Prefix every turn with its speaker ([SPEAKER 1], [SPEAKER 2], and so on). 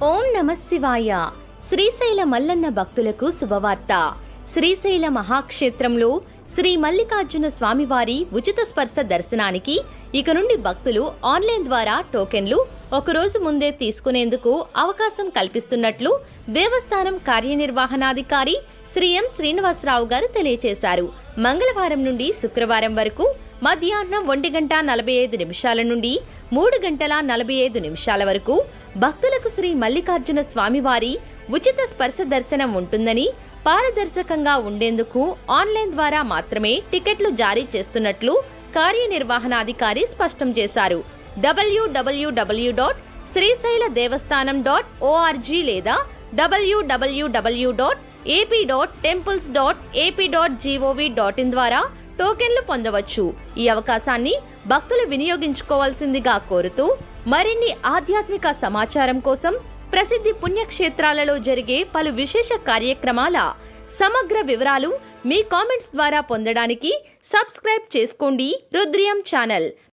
[SPEAKER 1] ఓం నమః శివాయ. శ్రీశైల మల్లన్న భక్తులకు శుభవార్త. శ్రీశైల మహాక్షేత్రంలో శ్రీ మల్లికార్జున స్వామివారి ఉచిత స్పర్శ దర్శనానికి ఇక నుండి భక్తులు ఆన్లైన్ ద్వారా టోకెన్లు ఒకరోజు ముందే తీసుకునేందుకు అవకాశం కల్పిస్తున్నట్లు దేవస్థానం కార్యనిర్వహణాధికారి శ్రీ ఎం శ్రీనివాసరావు గారు తెలియజేశారు. మంగళవారం నుండి శుక్రవారం వరకు మధ్యాహ్నం 1:45 నుండి 3:45 వరకు భక్తులకు శ్రీ మల్లికార్జున స్వామివారి ఉచిత స్పర్శ దర్శనం ఉంటుందని, పారదర్శకంగా ఉండేందుకు ఆన్లైన్ ద్వారా మాత్రమే టికెట్లు జారీ చేస్తున్నట్లు కార్యనిర్వహణాధికారి స్పష్టం చేశారు. www.srisailadevastanam.org లేదా www.ap.temples.ap.gov.in ద్వారా టోకెన్లు పొందవచ్చు. ఈ అవకాశాన్ని భక్తులు వినియోగించుకోవాల్సిందిగా కోరుతూ మరిన్ని ఆధ్యాత్మిక సమాచారం కోసం ప్రసిద్ధి పుణ్యక్షేత్రాలలో జరిగే పలు విశేష కార్యక్రమాల సమగ్ర వివరాలు మీ కామెంట్స్ ద్వారా పొందడానికి సబ్స్క్రైబ్ చేసుకోండి రుద్రియం ఛానల్.